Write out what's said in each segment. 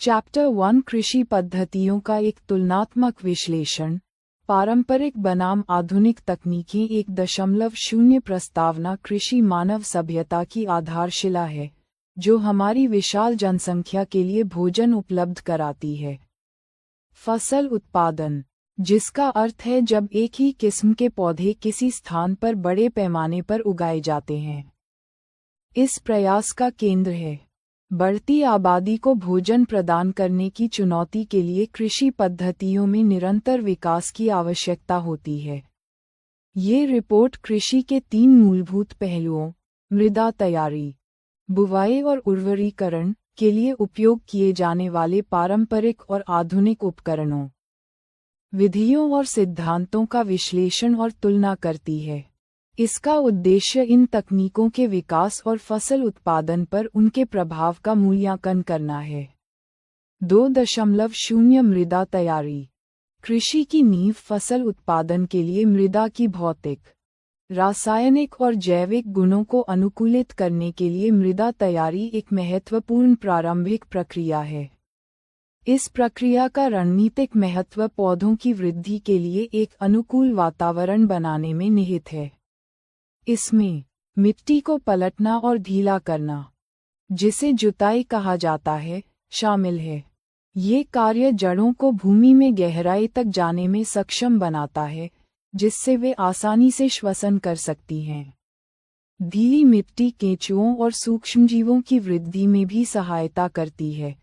Chapter 1 कृषि पद्धतियों का एक तुलनात्मक विश्लेषण। पारंपरिक बनाम आधुनिक तकनीकें 1.0 प्रस्तावना कृषि मानव सभ्यता की आधारशिला है, जो हमारी विशाल जनसंख्या के लिए भोजन उपलब्ध कराती है। फसल उत्पादन, जिसका अर्थ है जब एक ही किस्म के पौधे किसी स्थान पर बड़े पैमाने पर उगाए जाते हैं। इस प्रयास का केंद्र है बढ़ती आबादी को भोजन प्रदान करने की चुनौती के लिए कृषि पद्धतियों में निरंतर विकास की आवश्यकता होती है। ये रिपोर्ट कृषि के 3 मूलभूत पहलुओं, मृदा तैयारी, बुवाई और उर्वरीकरण, के लिए उपयोग किए जाने वाले पारंपरिक और आधुनिक उपकरणों, विधियों और सिद्धांतों का विश्लेषण और तुलना करती है। इसका उद्देश्य इन तकनीकों के विकास और फसल उत्पादन पर उनके प्रभाव का मूल्यांकन करना है। 2.0 मृदा तैयारी। कृषि की नींव फसल उत्पादन के लिए मृदा की भौतिक, रासायनिक और जैविक गुणों को अनुकूलित करने के लिए मृदा तैयारी एक महत्वपूर्ण प्रारंभिक प्रक्रिया है। इस प्रक्रिया का रणनीतिक महत्व पौधों की वृद्धि के लिए एक अनुकूल वातावरण बनाने में निहित है। इसमें मिट्टी को पलटना और ढीला करना, जिसे जुताई कहा जाता है, शामिल है। ये कार्य जड़ों को भूमि में गहराई तक जाने में सक्षम बनाता है, जिससे वे आसानी से श्वसन कर सकती हैं। ढीली मिट्टी केंचुओं और सूक्ष्मजीवों की वृद्धि में भी सहायता करती है,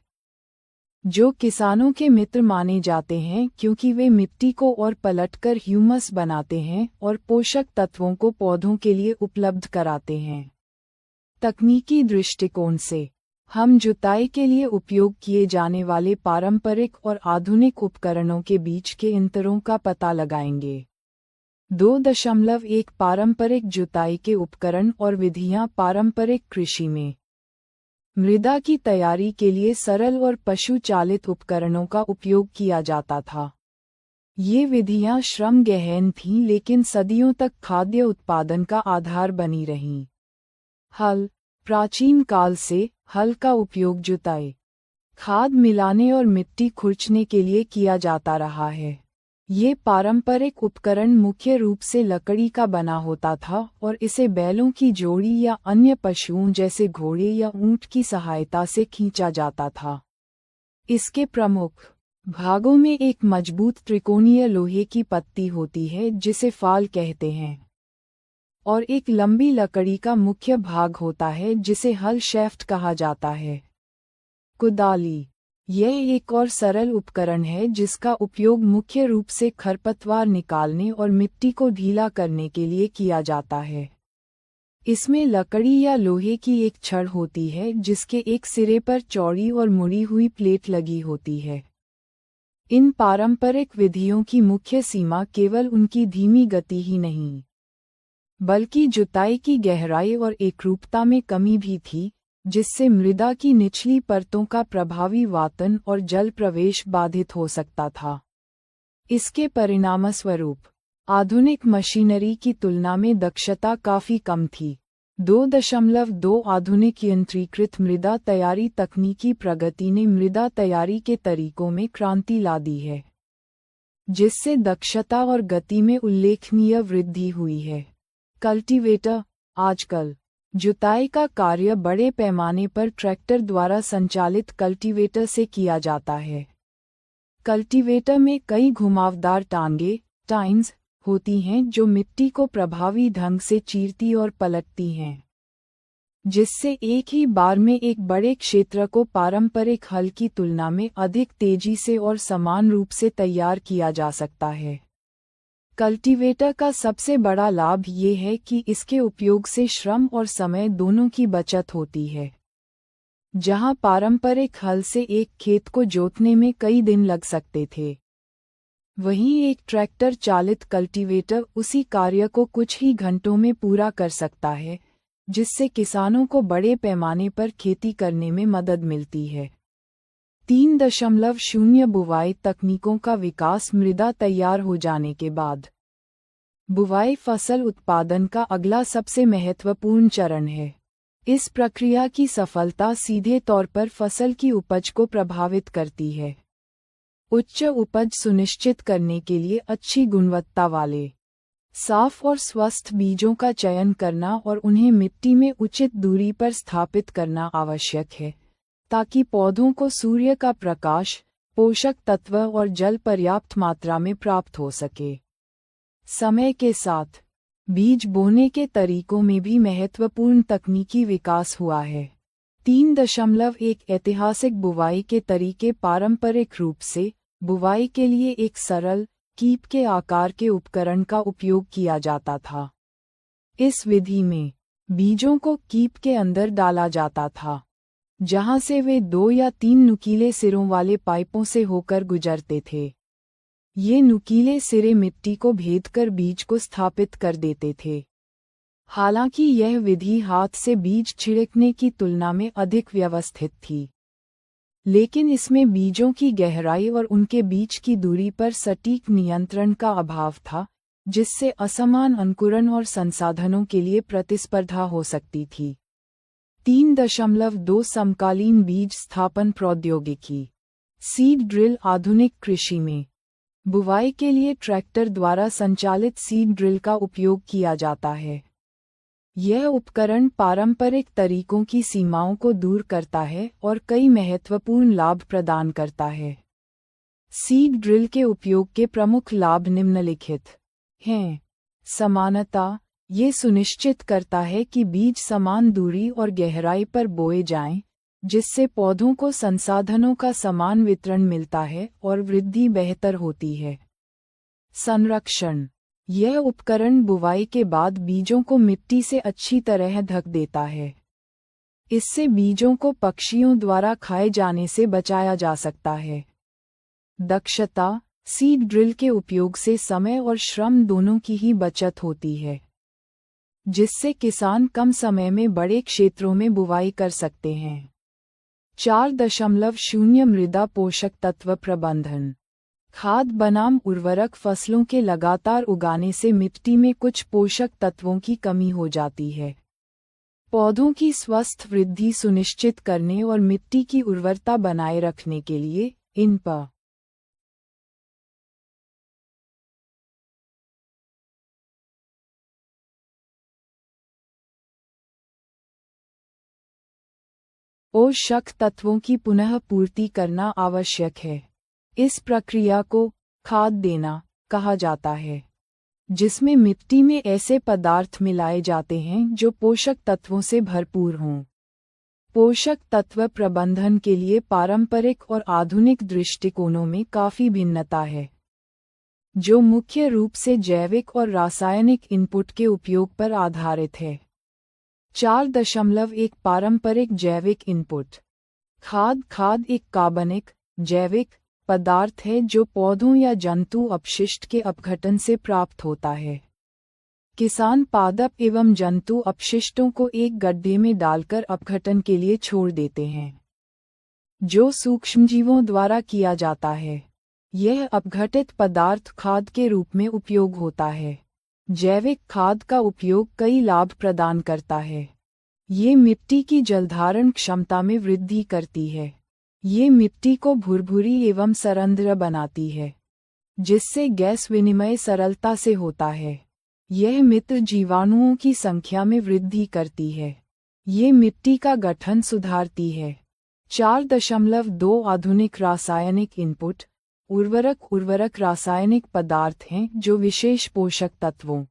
जो किसानों के मित्र माने जाते हैं क्योंकि वे मिट्टी को और पलटकर ह्यूमस बनाते हैं और पोषक तत्वों को पौधों के लिए उपलब्ध कराते हैं। तकनीकी दृष्टिकोण से हम जुताई के लिए उपयोग किए जाने वाले पारंपरिक और आधुनिक उपकरणों के बीच के अंतरों का पता लगाएंगे। 2.1 पारंपरिक जुताई के उपकरण और विधियां। पारंपरिक कृषि में मृदा की तैयारी के लिए सरल और पशु चालित उपकरणों का उपयोग किया जाता था। ये विधियां श्रम गहन थीं लेकिन सदियों तक खाद्य उत्पादन का आधार बनी रहीं। हल। प्राचीन काल से हल का उपयोग जुताई, खाद मिलाने और मिट्टी खुरचने के लिए किया जाता रहा है। ये पारंपरिक उपकरण मुख्य रूप से लकड़ी का बना होता था और इसे बैलों की जोड़ी या अन्य पशुओं जैसे घोड़े या ऊंट की सहायता से खींचा जाता था। इसके प्रमुख भागों में एक मजबूत त्रिकोणीय लोहे की पत्ती होती है जिसे फाल कहते हैं, और एक लंबी लकड़ी का मुख्य भाग होता है जिसे हल शैफ्ट कहा जाता है। कुदाली। यह एक और सरल उपकरण है जिसका उपयोग मुख्य रूप से खरपतवार निकालने और मिट्टी को ढीला करने के लिए किया जाता है। इसमें लकड़ी या लोहे की एक छड़ होती है जिसके एक सिरे पर चौड़ी और मुड़ी हुई प्लेट लगी होती है। इन पारंपरिक विधियों की मुख्य सीमा केवल उनकी धीमी गति ही नहीं, बल्कि जुताई की गहराई और एकरूपता में कमी भी थी, जिससे मृदा की निचली परतों का प्रभावी वातन और जल प्रवेश बाधित हो सकता था। इसके परिणामस्वरूप आधुनिक मशीनरी की तुलना में दक्षता काफी कम थी। 2.2 आधुनिक यंत्रीकृत मृदा तैयारी। तकनीकी प्रगति ने मृदा तैयारी के तरीकों में क्रांति ला दी है, जिससे दक्षता और गति में उल्लेखनीय वृद्धि हुई है। कल्टीवेटर। आजकल जुताई का कार्य बड़े पैमाने पर ट्रैक्टर द्वारा संचालित कल्टीवेटर से किया जाता है। कल्टीवेटर में कई घुमावदार टांगे, टाइन्स, होती हैं जो मिट्टी को प्रभावी ढंग से चीरती और पलटती हैं, जिससे एक ही बार में एक बड़े क्षेत्र को पारंपरिक हल की तुलना में अधिक तेजी से और समान रूप से तैयार किया जा सकता है। कल्टीवेटर का सबसे बड़ा लाभ ये है कि इसके उपयोग से श्रम और समय दोनों की बचत होती है। जहां पारंपरिक हल से एक खेत को जोतने में कई दिन लग सकते थे, वहीं एक ट्रैक्टर चालित कल्टीवेटर उसी कार्य को कुछ ही घंटों में पूरा कर सकता है, जिससे किसानों को बड़े पैमाने पर खेती करने में मदद मिलती है। 3.0 बुवाई तकनीकों का विकास। मृदा तैयार हो जाने के बाद बुवाई फसल उत्पादन का अगला सबसे महत्वपूर्ण चरण है। इस प्रक्रिया की सफलता सीधे तौर पर फसल की उपज को प्रभावित करती है। उच्च उपज सुनिश्चित करने के लिए अच्छी गुणवत्ता वाले, साफ और स्वस्थ बीजों का चयन करना और उन्हें मिट्टी में उचित दूरी पर स्थापित करना आवश्यक है, ताकि पौधों को सूर्य का प्रकाश, पोषक तत्व और जल पर्याप्त मात्रा में प्राप्त हो सके। समय के साथ बीज बोने के तरीकों में भी महत्वपूर्ण तकनीकी विकास हुआ है। 3.1 ऐतिहासिक बुवाई के तरीके पारंपरिक रूप से बुवाई के लिए एक सरल, कीप के आकार के उपकरण का उपयोग किया जाता था। इस विधि में बीजों को कीप के अंदर डाला जाता था, जहां से वे 2 या 3 नुकीले सिरों वाले पाइपों से होकर गुजरते थे। ये नुकीले सिरे मिट्टी को भेदकर बीज को स्थापित कर देते थे। हालांकि यह विधि हाथ से बीज छिड़कने की तुलना में अधिक व्यवस्थित थी, लेकिन इसमें बीजों की गहराई और उनके बीच की दूरी पर सटीक नियंत्रण का अभाव था, जिससे असमान अंकुरण और संसाधनों के लिए प्रतिस्पर्धा हो सकती थी। 3.2 समकालीन बीज स्थापन प्रौद्योगिकी। Seed drill. आधुनिक कृषि में बुवाई के लिए ट्रैक्टर द्वारा संचालित सीड ड्रिल का उपयोग किया जाता है। यह उपकरण पारंपरिक तरीकों की सीमाओं को दूर करता है और कई महत्वपूर्ण लाभ प्रदान करता है। सीड ड्रिल के उपयोग के प्रमुख लाभ निम्नलिखित हैं। समानता। ये सुनिश्चित करता है कि बीज समान दूरी और गहराई पर बोए जाएं, जिससे पौधों को संसाधनों का समान वितरण मिलता है और वृद्धि बेहतर होती है। संरक्षण। यह उपकरण बुवाई के बाद बीजों को मिट्टी से अच्छी तरह ढक देता है। इससे बीजों को पक्षियों द्वारा खाए जाने से बचाया जा सकता है। दक्षता। सीड ड्रिल के उपयोग से समय और श्रम दोनों की ही बचत होती है, जिससे किसान कम समय में बड़े क्षेत्रों में बुवाई कर सकते हैं। 4.0 मृदा पोषक तत्व प्रबंधन। खाद बनाम उर्वरक। फसलों के लगातार उगाने से मिट्टी में कुछ पोषक तत्वों की कमी हो जाती है। पौधों की स्वस्थ वृद्धि सुनिश्चित करने और मिट्टी की उर्वरता बनाए रखने के लिए इन पर पोषक तत्वों की पुनः पूर्ति करना आवश्यक है। इस प्रक्रिया को खाद देना कहा जाता है, जिसमें मिट्टी में ऐसे पदार्थ मिलाए जाते हैं जो पोषक तत्वों से भरपूर हों। पोषक तत्व प्रबंधन के लिए पारंपरिक और आधुनिक दृष्टिकोणों में काफी भिन्नता है, जो मुख्य रूप से जैविक और रासायनिक इनपुट के उपयोग पर आधारित है। 4.1 पारंपरिक जैविक इनपुट। खाद एक कार्बनिक, जैविक पदार्थ है जो पौधों या जंतु अपशिष्ट के अपघटन से प्राप्त होता है। किसान पादप एवं जंतु अपशिष्टों को एक गड्ढे में डालकर अपघटन के लिए छोड़ देते हैं, जो सूक्ष्मजीवों द्वारा किया जाता है। यह अपघटित पदार्थ खाद के रूप में उपयोग होता है। जैविक खाद का उपयोग कई लाभ प्रदान करता है। ये मिट्टी की जलधारण क्षमता में वृद्धि करती है। ये मिट्टी को भुरभुरी एवं सरंध्र बनाती है, जिससे गैस विनिमय सरलता से होता है। यह मित्र जीवाणुओं की संख्या में वृद्धि करती है। ये मिट्टी का गठन सुधारती है। 4.2 आधुनिक रासायनिक इनपुट। उर्वरक रासायनिक पदार्थ हैं जो विशेष पोषक तत्वों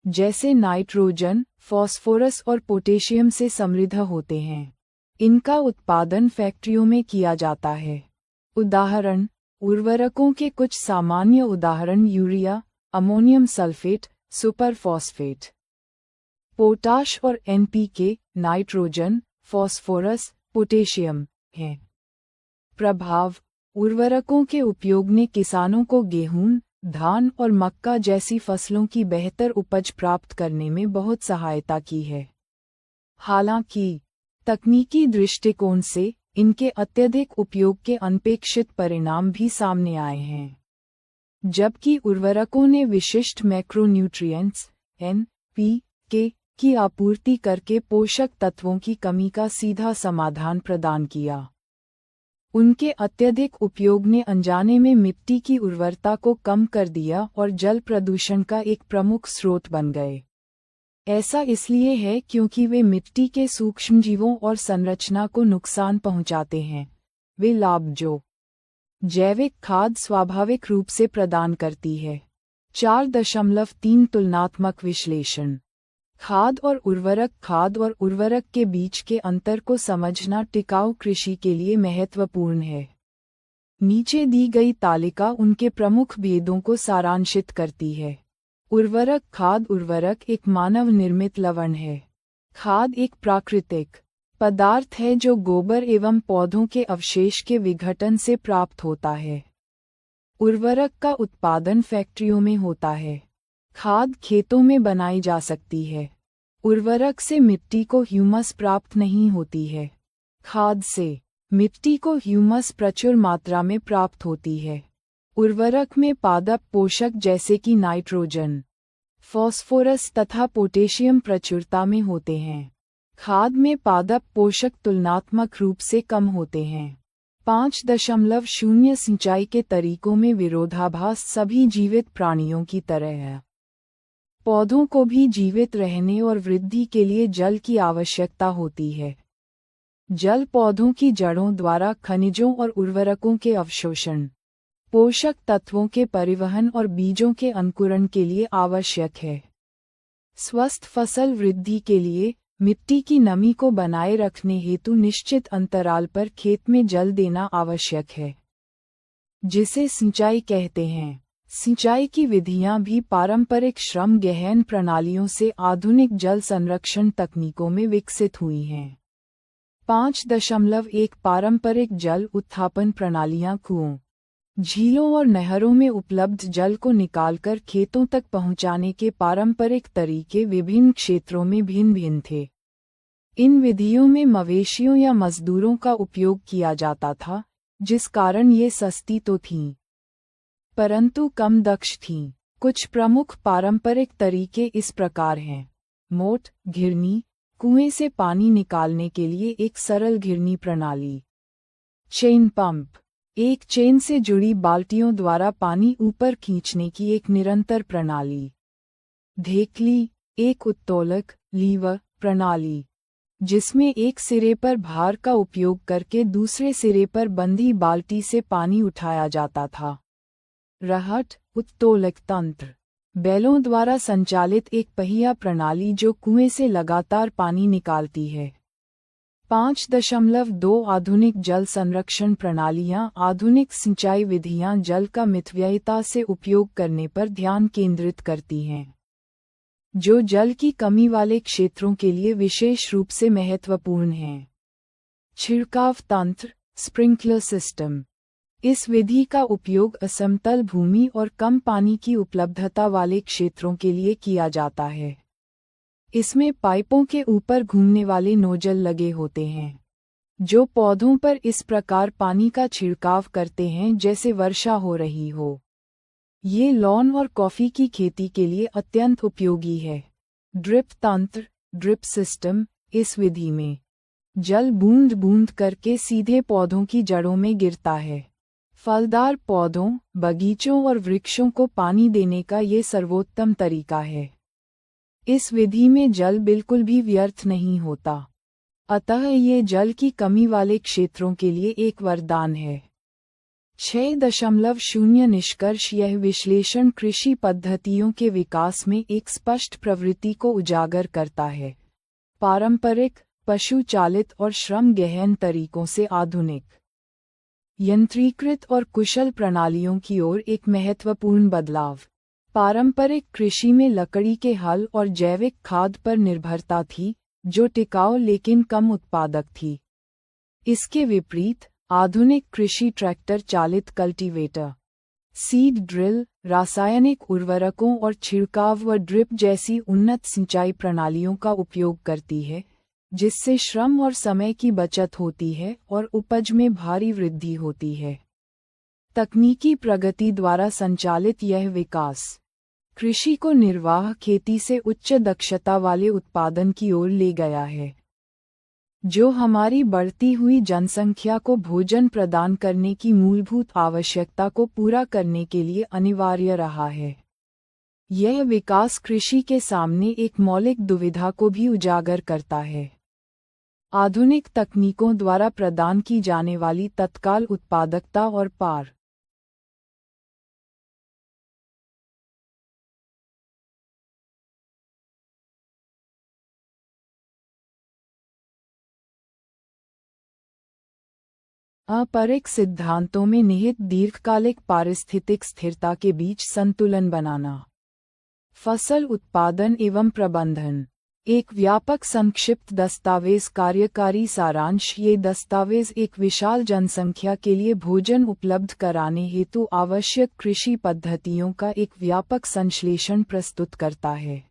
जैसे नाइट्रोजन, फास्फोरस और पोटेशियम से समृद्ध होते हैं। इनका उत्पादन फैक्ट्रियों में किया जाता है। उदाहरण। उर्वरकों के कुछ सामान्य उदाहरण urea, ammonium sulphate, superphosphate, potash और एनपीके, नाइट्रोजन, फास्फोरस, पोटेशियम हैं। प्रभाव। उर्वरकों के उपयोग ने किसानों को गेहूं, धान और मक्का जैसी फसलों की बेहतर उपज प्राप्त करने में बहुत सहायता की है। हालांकि तकनीकी दृष्टिकोण से इनके अत्यधिक उपयोग के अनपेक्षित परिणाम भी सामने आए हैं। जबकि उर्वरकों ने विशिष्ट मैक्रोन्यूट्रिएंट्स (NPK) की आपूर्ति करके पोषक तत्वों की कमी का सीधा समाधान प्रदान किया। उनके अत्यधिक उपयोग ने अनजाने में मिट्टी की उर्वरता को कम कर दिया और जल प्रदूषण का एक प्रमुख स्रोत बन गए। ऐसा इसलिए है क्योंकि वे मिट्टी के सूक्ष्मजीवों और संरचना को नुकसान पहुंचाते हैं। वे लाभ जो जैविक खाद स्वाभाविक रूप से प्रदान करती है। 4.3 तुलनात्मक विश्लेषण। खाद और उर्वरक के बीच के अंतर को समझना टिकाऊ कृषि के लिए महत्वपूर्ण है। नीचे दी गई तालिका उनके प्रमुख भेदों को सारांशित करती है। उर्वरक एक मानव निर्मित लवण है। खाद एक प्राकृतिक पदार्थ है जो गोबर एवं पौधों के अवशेष के विघटन से प्राप्त होता है। उर्वरक का उत्पादन फैक्ट्रियों में होता है। खाद खेतों में बनाई जा सकती है। उर्वरक से मिट्टी को ह्यूमस प्राप्त नहीं होती है। खाद से मिट्टी को ह्यूमस प्रचुर मात्रा में प्राप्त होती है। उर्वरक में पादप पोषक जैसे कि नाइट्रोजन, फास्फोरस तथा पोटेशियम प्रचुरता में होते हैं। खाद में पादप पोषक तुलनात्मक रूप से कम होते हैं। 5.0 सिंचाई के तरीकों में विरोधाभास सभी जीवित प्राणियों की तरह है। पौधों को भी जीवित रहने और वृद्धि के लिए जल की आवश्यकता होती है। जल पौधों की जड़ों द्वारा खनिजों और उर्वरकों के अवशोषण, पोषक तत्वों के परिवहन और बीजों के अंकुरण के लिए आवश्यक है। स्वस्थ फसल वृद्धि के लिए मिट्टी की नमी को बनाए रखने हेतु निश्चित अंतराल पर खेत में जल देना आवश्यक है, जिसे सिंचाई कहते हैं। सिंचाई की विधियां भी पारंपरिक श्रम गहन प्रणालियों से आधुनिक जल संरक्षण तकनीकों में विकसित हुई हैं। 5.1 पारंपरिक जल उत्थापन प्रणालियां कुओं, झीलों और नहरों में उपलब्ध जल को निकालकर खेतों तक पहुंचाने के पारंपरिक तरीके विभिन्न क्षेत्रों में भिन्न थे। इन विधियों में मवेशियों या मजदूरों का उपयोग किया जाता था, जिस कारण ये सस्ती तो थीं, परंतु कम दक्ष थीं। कुछ प्रमुख पारंपरिक तरीके इस प्रकार हैं। मोट घिरनी, कुएं से पानी निकालने के लिए एक सरल घिरनी प्रणाली। चेन पंप, एक चेन से जुड़ी बाल्टियों द्वारा पानी ऊपर खींचने की एक निरंतर प्रणाली। धेकली, एक उत्तोलक लीवर प्रणाली, जिसमें एक सिरे पर भार का उपयोग करके दूसरे सिरे पर बंधी बाल्टी से पानी उठाया जाता था। रहट, उत्तोलक तंत्र, बैलों द्वारा संचालित एक पहिया प्रणाली जो कुएं से लगातार पानी निकालती है। 5.2 आधुनिक जल संरक्षण प्रणालियां। आधुनिक सिंचाई विधियां जल का मितव्ययिता से उपयोग करने पर ध्यान केंद्रित करती हैं, जो जल की कमी वाले क्षेत्रों के लिए विशेष रूप से महत्वपूर्ण हैं। छिड़काव तंत्र, स्प्रिंकलर सिस्टम। इस विधि का उपयोग असमतल भूमि और कम पानी की उपलब्धता वाले क्षेत्रों के लिए किया जाता है। इसमें पाइपों के ऊपर घूमने वाले नोजल लगे होते हैं, जो पौधों पर इस प्रकार पानी का छिड़काव करते हैं जैसे वर्षा हो रही हो। ये लॉन और कॉफी की खेती के लिए अत्यंत उपयोगी है। ड्रिप तंत्र, ड्रिप सिस्टम। इस विधि में जल बूंद बूंद करके सीधे पौधों की जड़ों में गिरता है। फलदार पौधों, बगीचों और वृक्षों को पानी देने का ये सर्वोत्तम तरीका है। इस विधि में जल बिल्कुल भी व्यर्थ नहीं होता, अतः ये जल की कमी वाले क्षेत्रों के लिए एक वरदान है। 6.0 निष्कर्ष। यह विश्लेषण कृषि पद्धतियों के विकास में एक स्पष्ट प्रवृत्ति को उजागर करता है। पारंपरिक, पशु चालित और श्रम गहन तरीकों से आधुनिक, यंत्रीकृत और कुशल प्रणालियों की ओर एक महत्वपूर्ण बदलाव। पारंपरिक कृषि में लकड़ी के हल और जैविक खाद पर निर्भरता थी, जो टिकाऊ लेकिन कम उत्पादक थी। इसके विपरीत आधुनिक कृषि ट्रैक्टर चालित कल्टीवेटर, सीड ड्रिल, रासायनिक उर्वरकों और छिड़काव व ड्रिप जैसी उन्नत सिंचाई प्रणालियों का उपयोग करती है, जिससे श्रम और समय की बचत होती है और उपज में भारी वृद्धि होती है। तकनीकी प्रगति द्वारा संचालित यह विकास कृषि को निर्वाह खेती से उच्च दक्षता वाले उत्पादन की ओर ले गया है, जो हमारी बढ़ती हुई जनसंख्या को भोजन प्रदान करने की मूलभूत आवश्यकता को पूरा करने के लिए अनिवार्य रहा है। यह विकास कृषि के सामने एक मौलिक दुविधा को भी उजागर करता है। आधुनिक तकनीकों द्वारा प्रदान की जाने वाली तत्काल उत्पादकता और पारंपरिक सिद्धांतों में निहित दीर्घकालिक पारिस्थितिक स्थिरता के बीच संतुलन बनाना। फसल उत्पादन एवं प्रबंधन एक व्यापक संक्षिप्त दस्तावेज कार्यकारी सारांश। ये दस्तावेज एक विशाल जनसंख्या के लिए भोजन उपलब्ध कराने हेतु आवश्यक कृषि पद्धतियों का एक व्यापक संश्लेषण प्रस्तुत करता है।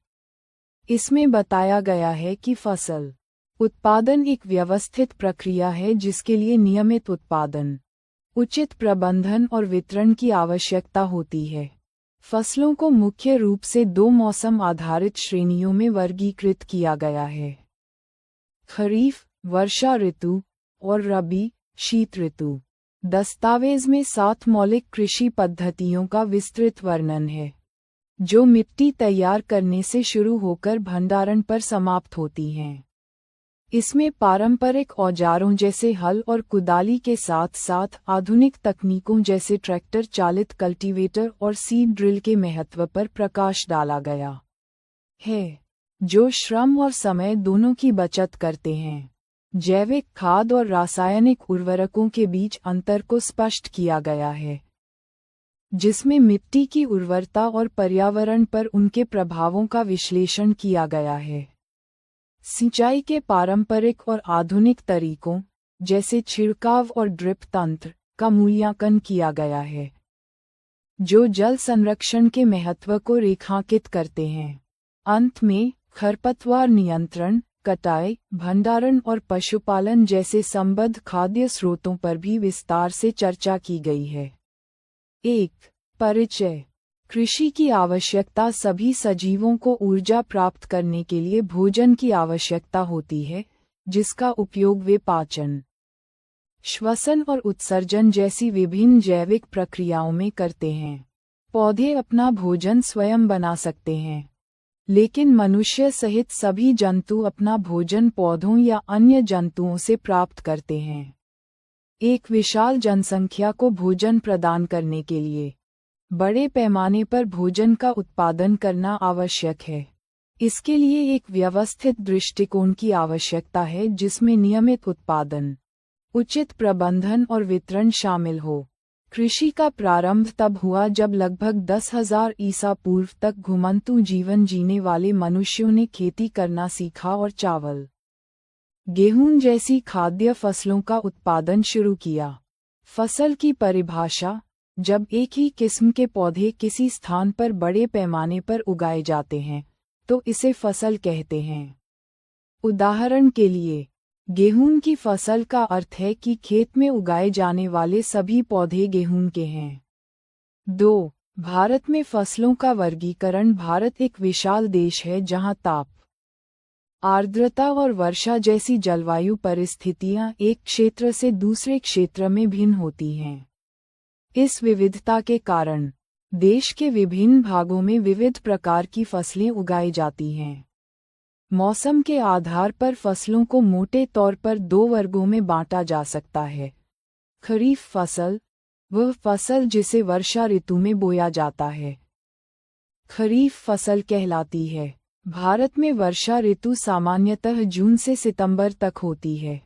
इसमें बताया गया है कि फसल उत्पादन एक व्यवस्थित प्रक्रिया है जिसके लिए नियमित उत्पादन, उचित प्रबंधन और वितरण की आवश्यकता होती है। फसलों को मुख्य रूप से दो मौसम आधारित श्रेणियों में वर्गीकृत किया गया है: खरीफ वर्षा ऋतु और रबी शीत ऋतु। दस्तावेज में 7 मौलिक कृषि पद्धतियों का विस्तृत वर्णन है, जो मिट्टी तैयार करने से शुरू होकर भंडारण पर समाप्त होती हैं। इसमें पारंपरिक औजारों जैसे हल और कुदाली के साथ साथ आधुनिक तकनीकों जैसे ट्रैक्टर चालित कल्टीवेटर और सीड ड्रिल के महत्व पर प्रकाश डाला गया है, जो श्रम और समय दोनों की बचत करते हैं। जैविक खाद और रासायनिक उर्वरकों के बीच अंतर को स्पष्ट किया गया है, जिसमें मिट्टी की उर्वरता और पर्यावरण पर उनके प्रभावों का विश्लेषण किया गया है। सिंचाई के पारंपरिक और आधुनिक तरीकों जैसे छिड़काव और ड्रिप तंत्र का मूल्यांकन किया गया है, जो जल संरक्षण के महत्व को रेखांकित करते हैं। अंत में खरपतवार नियंत्रण, कटाई, भंडारण और पशुपालन जैसे संबद्ध खाद्य स्रोतों पर भी विस्तार से चर्चा की गई है। 1. परिचय। कृषि की आवश्यकता सभी सजीवों को ऊर्जा प्राप्त करने के लिए भोजन की आवश्यकता होती है, जिसका उपयोग वे पाचन, श्वसन और उत्सर्जन जैसी विभिन्न जैविक प्रक्रियाओं में करते हैं। पौधे अपना भोजन स्वयं बना सकते हैं, लेकिन मनुष्य सहित सभी जंतु अपना भोजन पौधों या अन्य जंतुओं से प्राप्त करते हैं। एक विशाल जनसंख्या को भोजन प्रदान करने के लिए बड़े पैमाने पर भोजन का उत्पादन करना आवश्यक है। इसके लिए एक व्यवस्थित दृष्टिकोण की आवश्यकता है जिसमें नियमित उत्पादन, उचित प्रबंधन और वितरण शामिल हो। कृषि का प्रारंभ तब हुआ जब लगभग 10,000 ईसा पूर्व तक घुमंतू जीवन जीने वाले मनुष्यों ने खेती करना सीखा और चावल, गेहूं जैसी खाद्य फसलों का उत्पादन शुरू किया। फसल की परिभाषा: जब एक ही किस्म के पौधे किसी स्थान पर बड़े पैमाने पर उगाए जाते हैं, तो इसे फसल कहते हैं। उदाहरण के लिए, गेहूं की फसल का अर्थ है कि खेत में उगाए जाने वाले सभी पौधे गेहूं के हैं। 2. भारत में फसलों का वर्गीकरण। भारत एक विशाल देश है जहां ताप, आर्द्रता और वर्षा जैसी जलवायु परिस्थितियां एक क्षेत्र से दूसरे क्षेत्र में भिन्न होती हैं। इस विविधता के कारण देश के विभिन्न भागों में विविध प्रकार की फसलें उगाई जाती हैं। मौसम के आधार पर फसलों को मोटे तौर पर 2 वर्गों में बांटा जा सकता है। खरीफ फसल, वह फसल जिसे वर्षा ऋतु में बोया जाता है, खरीफ फसल कहलाती है। भारत में वर्षा ऋतु सामान्यतः जून से सितंबर तक होती है।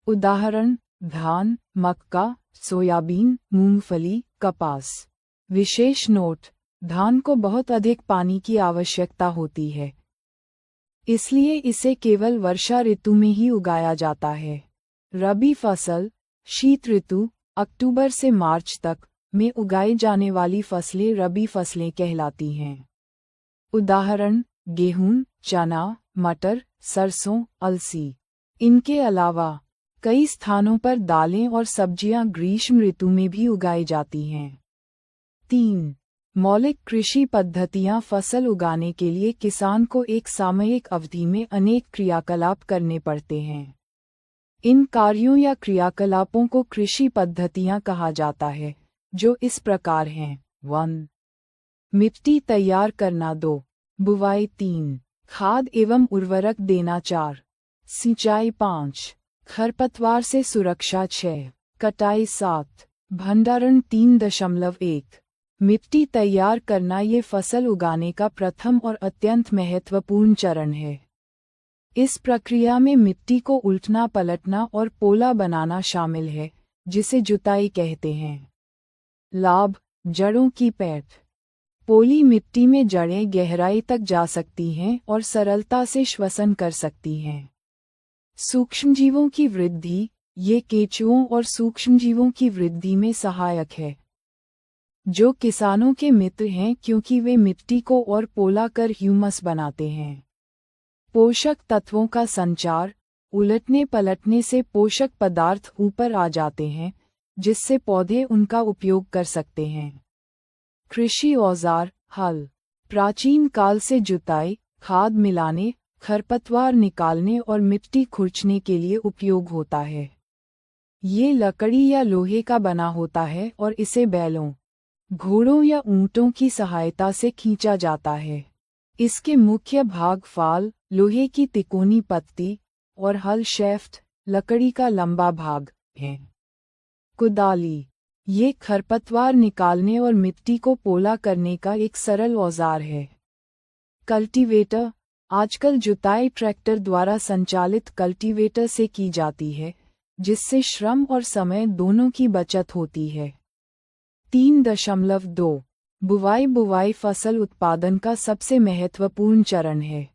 उदाहरण: धान, मक्का, सोयाबीन, मूंगफली, कपास। विशेष नोट: धान को बहुत अधिक पानी की आवश्यकता होती है, इसलिए इसे केवल वर्षा ऋतु में ही उगाया जाता है। रबी फसल, शीत ऋतु, अक्टूबर से मार्च तक में उगाई जाने वाली फसलें रबी फसलें कहलाती हैं। उदाहरण: गेहूं, चना, मटर, सरसों, अलसी। इनके अलावा कई स्थानों पर दालें और सब्जियां ग्रीष्म ऋतु में भी उगाई जाती हैं। 3. मौलिक कृषि पद्धतियां फसल उगाने के लिए किसान को एक सामयिक अवधि में अनेक क्रियाकलाप करने पड़ते हैं। इन कार्यों या क्रियाकलापों को कृषि पद्धतियां कहा जाता है, जो इस प्रकार हैं। 1. मिट्टी तैयार करना। 2. बुवाई। 3. खाद एवं उर्वरक देना। 4. सिंचाई। 5. खरपतवार से सुरक्षा। 6. कटाई। 7. भंडारण। 3.1. मिट्टी तैयार करना ये फसल उगाने का प्रथम और अत्यंत महत्वपूर्ण चरण है। इस प्रक्रिया में मिट्टी को उलटना पलटना और पोला बनाना शामिल है, जिसे जुताई कहते हैं। लाभ: जड़ों की पैठ। पोली मिट्टी में जड़ें गहराई तक जा सकती हैं और सरलता से श्वसन कर सकती हैं। सूक्ष्मजीवों की वृद्धि: ये केंचुओं और सूक्ष्मजीवों की वृद्धि में सहायक है, जो किसानों के मित्र हैं क्योंकि वे मिट्टी को और पोला कर ह्यूमस बनाते हैं। पोषक तत्वों का संचार: उलटने पलटने से पोषक पदार्थ ऊपर आ जाते हैं, जिससे पौधे उनका उपयोग कर सकते हैं। कृषि औजार: हल प्राचीन काल से जुताई, खाद मिलाने, खरपतवार निकालने और मिट्टी खुरचने के लिए उपयोग होता है। ये लकड़ी या लोहे का बना होता है और इसे बैलों, घोड़ों या ऊंटों की सहायता से खींचा जाता है। इसके मुख्य भाग फाल, लोहे की तिकोनी पत्ती, और हल शैफ्ट, लकड़ी का लंबा भाग हैं। कुदाली: ये खरपतवार निकालने और मिट्टी को पोला करने का एक सरल औजार है। कल्टीवेटर: आजकल जुताई ट्रैक्टर द्वारा संचालित कल्टीवेटर से की जाती है, जिससे श्रम और समय दोनों की बचत होती है। 3.2 बुवाई। बुवाई फसल उत्पादन का सबसे महत्वपूर्ण चरण है।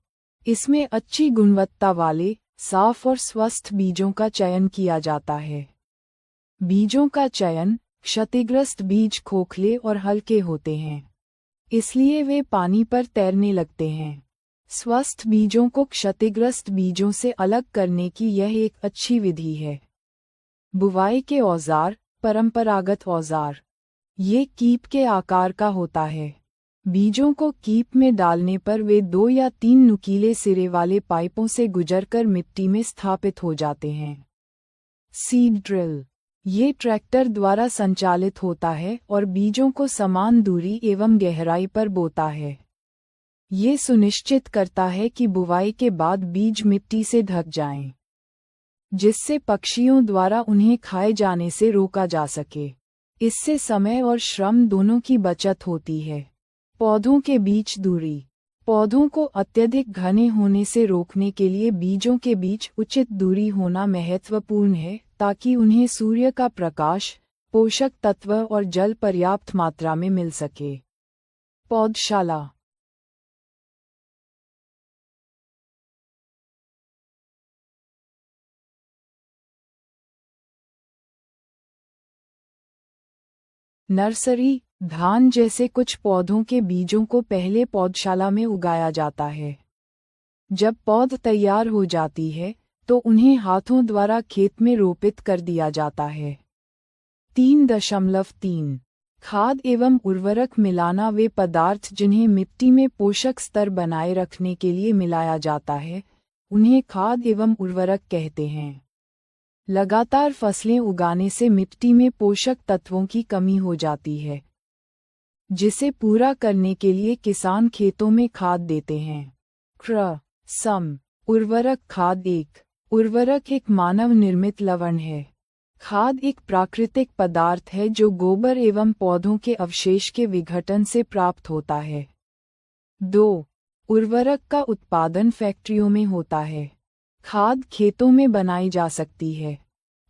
इसमें अच्छी गुणवत्ता वाले, साफ और स्वस्थ बीजों का चयन किया जाता है। बीजों का चयन: क्षतिग्रस्त बीज खोखले और हल्के होते हैं, इसलिए वे पानी पर तैरने लगते हैं। स्वस्थ बीजों को क्षतिग्रस्त बीजों से अलग करने की यह एक अच्छी विधि है। बुवाई के औजार: परंपरागत औजार: ये कीप के आकार का होता है। बीजों को कीप में डालने पर वे 2 या 3 नुकीले सिरे वाले पाइपों से गुजरकर मिट्टी में स्थापित हो जाते हैं। सीड ड्रिल: ये ट्रैक्टर द्वारा संचालित होता है और बीजों को समान दूरी एवं गहराई पर बोता है। ये सुनिश्चित करता है कि बुवाई के बाद बीज मिट्टी से ढक जाएं, जिससे पक्षियों द्वारा उन्हें खाए जाने से रोका जा सके। इससे समय और श्रम दोनों की बचत होती है। पौधों के बीच दूरी: पौधों को अत्यधिक घने होने से रोकने के लिए बीजों के बीच उचित दूरी होना महत्वपूर्ण है, ताकि उन्हें सूर्य का प्रकाश, पोषक तत्व और जल पर्याप्त मात्रा में मिल सके। पौधशाला: नर्सरी: धान जैसे कुछ पौधों के बीजों को पहले पौधशाला में उगाया जाता है। जब पौध तैयार हो जाती है, तो उन्हें हाथों द्वारा खेत में रोपित कर दिया जाता है। 3.3 खाद एवं उर्वरक मिलाना: वे पदार्थ जिन्हें मिट्टी में पोषक स्तर बनाए रखने के लिए मिलाया जाता है, उन्हें खाद एवं उर्वरक कहते हैं। लगातार फसलें उगाने से मिट्टी में पोषक तत्वों की कमी हो जाती है, जिसे पूरा करने के लिए किसान खेतों में खाद देते हैं। उर्वरक खाद: उर्वरक एक मानव निर्मित लवण है। खाद एक प्राकृतिक पदार्थ है जो गोबर एवं पौधों के अवशेष के विघटन से प्राप्त होता है। 2. उर्वरक का उत्पादन फैक्ट्रियों में होता है। खाद खेतों में बनाई जा सकती है।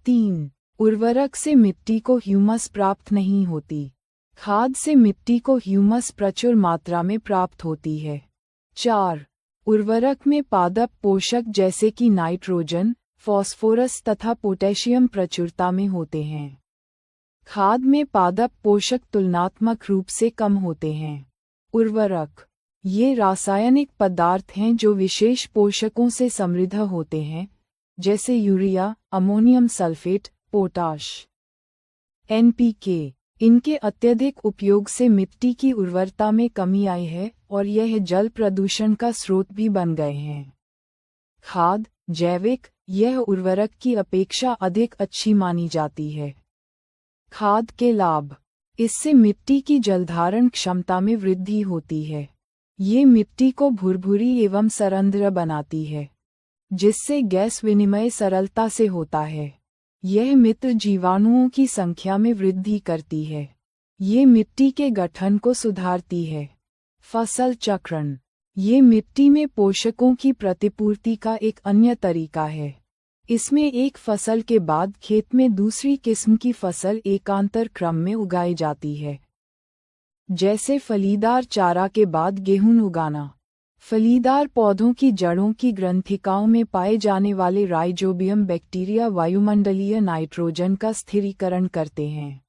3. उर्वरक से मिट्टी को ह्यूमस प्राप्त नहीं होती। खाद से मिट्टी को ह्यूमस प्रचुर मात्रा में प्राप्त होती है। 4. उर्वरक में पादप पोषक जैसे कि नाइट्रोजन, फास्फोरस तथा पोटेशियम प्रचुरता में होते हैं। खाद में पादप पोषक तुलनात्मक रूप से कम होते हैं। उर्वरक: ये रासायनिक पदार्थ हैं जो विशेष पोषकों से समृद्ध होते हैं, जैसे urea, ammonium sulphate, potash. NPK: इनके अत्यधिक उपयोग से मिट्टी की उर्वरता में कमी आई है और यह जल प्रदूषण का स्रोत भी बन गए हैं। खाद, जैविक, यह उर्वरक की अपेक्षा अधिक अच्छी मानी जाती है। खाद के लाभ, इससे मिट्टी की जलधारण क्षमता में वृद्धि होती है। ये मिट्टी को भुरभुरी एवं सरंध्र बनाती है, जिससे गैस विनिमय सरलता से होता है। यह मित्र जीवाणुओं की संख्या में वृद्धि करती है। ये मिट्टी के गठन को सुधारती है। फसल चक्रण, ये मिट्टी में पोषकों की प्रतिपूर्ति का एक अन्य तरीका है। इसमें एक फसल के बाद खेत में दूसरी किस्म की फसल एकांतर क्रम में उगाई जाती है। जैसे फलीदार चारा के बाद गेहूं उगाना। फलीदार पौधों की जड़ों की ग्रंथिकाओं में पाए जाने वाले राइजोबियम बैक्टीरिया वायुमंडलीय नाइट्रोजन का स्थिरीकरण करते हैं।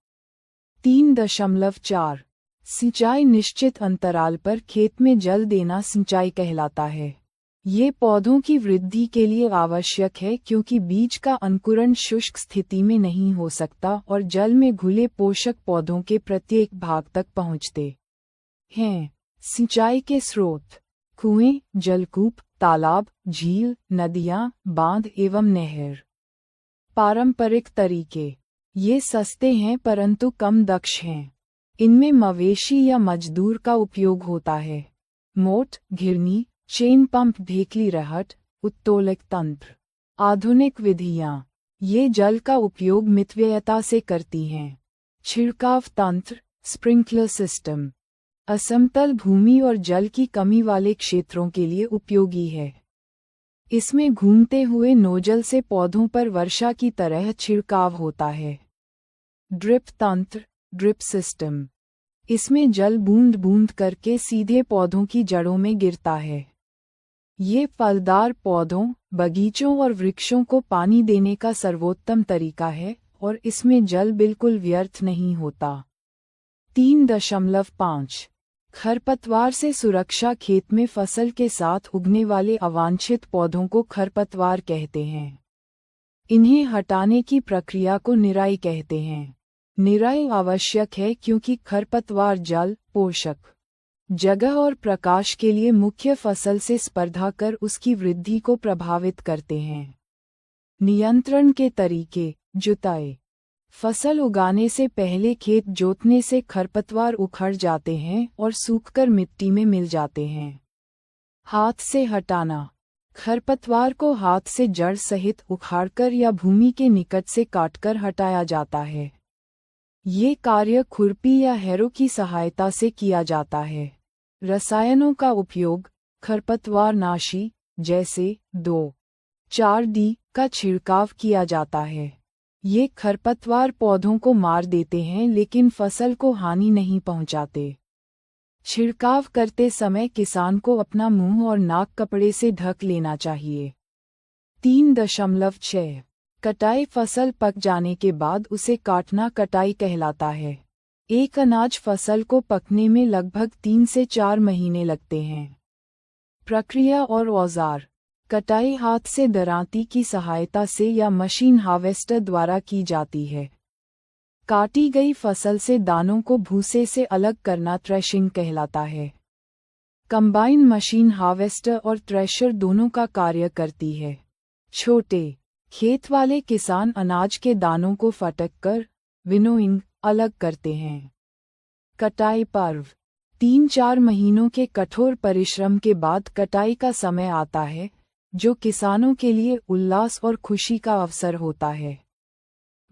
3.4 सिंचाई, निश्चित अंतराल पर खेत में जल देना सिंचाई कहलाता है। ये पौधों की वृद्धि के लिए आवश्यक है क्योंकि बीज का अंकुरण शुष्क स्थिति में नहीं हो सकता और जल में घुले पोषक पौधों के प्रत्येक भाग तक पहुँचते हैं। सिंचाई के स्रोत, कुएं, जलकूप, तालाब, झील, नदियां, बांध एवं नहर। पारंपरिक तरीके, ये सस्ते हैं परंतु कम दक्ष हैं। इनमें मवेशी या मजदूर का उपयोग होता है। मोट, घिरनी, चेन पंप, ढेकली रहट, उत्तोलक तंत्र। आधुनिक विधियां, ये जल का उपयोग मितव्ययता से करती हैं। छिड़काव तंत्र, स्प्रिंकलर सिस्टम, असमतल भूमि और जल की कमी वाले क्षेत्रों के लिए उपयोगी है। इसमें घूमते हुए नोजल से पौधों पर वर्षा की तरह छिड़काव होता है। ड्रिप तंत्र, ड्रिप सिस्टम, इसमें जल बूंद बूंद करके सीधे पौधों की जड़ों में गिरता है। ये फलदार पौधों, बगीचों और वृक्षों को पानी देने का सर्वोत्तम तरीका है और इसमें जल बिल्कुल व्यर्थ नहीं होता। 3.5 खरपतवार से सुरक्षा, खेत में फसल के साथ उगने वाले अवांछित पौधों को खरपतवार कहते हैं। इन्हें हटाने की प्रक्रिया को निराई कहते हैं। निराई आवश्यक है क्योंकि खरपतवार जल, पोषक, जगह और प्रकाश के लिए मुख्य फसल से स्पर्धा कर उसकी वृद्धि को प्रभावित करते हैं। नियंत्रण के तरीके, जुताई, फसल उगाने से पहले खेत जोतने से खरपतवार उखड़ जाते हैं और सूखकर मिट्टी में मिल जाते हैं। हाथ से हटाना, खरपतवार को हाथ से जड़ सहित उखाड़कर या भूमि के निकट से काटकर हटाया जाता है। ये कार्य खुरपी या हैरो की सहायता से किया जाता है। रसायनों का उपयोग, खरपतवारनाशी जैसे 2,4-D का छिड़काव किया जाता है। ये खरपतवार पौधों को मार देते हैं लेकिन फसल को हानि नहीं पहुंचाते। छिड़काव करते समय किसान को अपना मुंह और नाक कपड़े से ढक लेना चाहिए। 3.6 कटाई, फसल पक जाने के बाद उसे काटना कटाई कहलाता है। एक अनाज फसल को पकने में लगभग 3 से 4 महीने लगते हैं। प्रक्रिया और औजार, कटाई हाथ से दरांती की सहायता से या मशीन हार्वेस्टर द्वारा की जाती है। काटी गई फसल से दानों को भूसे से अलग करना थ्रेशिंग कहलाता है। कंबाइन मशीन हार्वेस्टर और थ्रेशर दोनों का कार्य करती है। छोटे खेत वाले किसान अनाज के दानों को फटक कर विनोइंग अलग करते हैं। कटाई पर्व, 3-4 महीनों के कठोर परिश्रम के बाद कटाई का समय आता है, जो किसानों के लिए उल्लास और खुशी का अवसर होता है।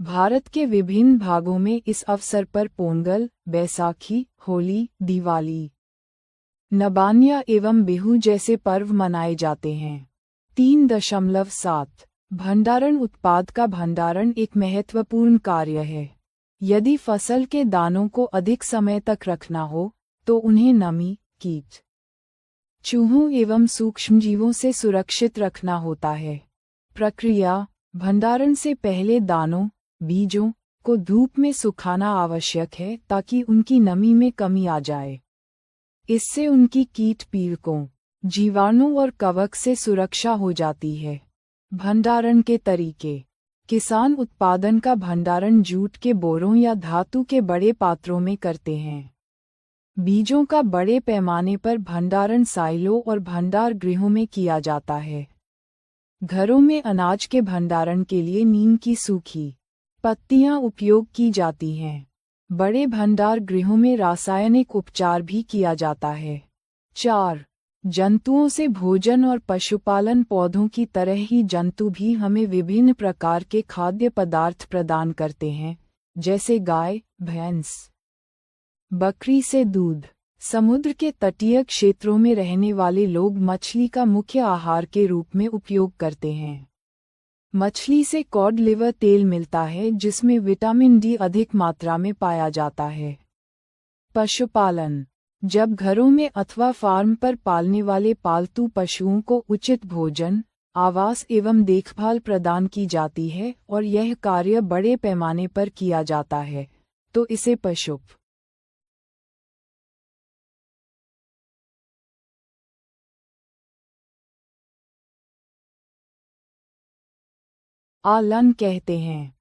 भारत के विभिन्न भागों में इस अवसर पर पोंगल, बैसाखी, होली, दिवाली, नबान्या एवं बिहू जैसे पर्व मनाए जाते हैं। 3.7 भंडारण, उत्पाद का भंडारण एक महत्वपूर्ण कार्य है। यदि फसल के दानों को अधिक समय तक रखना हो तो उन्हें नमी, कीट, चूहों एवं सूक्ष्मजीवों से सुरक्षित रखना होता है। प्रक्रिया, भंडारण से पहले दानों, बीजों को धूप में सुखाना आवश्यक है ताकि उनकी नमी में कमी आ जाए। इससे उनकी कीट पीड़कों, जीवाणु और कवक से सुरक्षा हो जाती है। भंडारण के तरीके, किसान उत्पादन का भंडारण जूट के बोरों या धातु के बड़े पात्रों में करते हैं। बीजों का बड़े पैमाने पर भंडारण साइलो और भंडार गृहों में किया जाता है। घरों में अनाज के भंडारण के लिए नीम की सूखी पत्तियां उपयोग की जाती हैं। बड़े भंडार गृहों में रासायनिक उपचार भी किया जाता है। 4. जंतुओं से भोजन और पशुपालन। पौधों की तरह ही जंतु भी हमें विभिन्न प्रकार के खाद्य पदार्थ प्रदान करते हैं, जैसे गाय, भैंस, बकरी से दूध। समुद्र के तटीय क्षेत्रों में रहने वाले लोग मछली का मुख्य आहार के रूप में उपयोग करते हैं। मछली से कॉड लिवर तेल मिलता है, जिसमें विटामिन डी अधिक मात्रा में पाया जाता है। पशुपालन। जब घरों में अथवा फार्म पर पालने वाले पालतू पशुओं को उचित भोजन, आवास एवं देखभाल प्रदान की जाती है और यह कार्य बड़े पैमाने पर किया जाता है, तो इसे पशुपालन कहते हैं।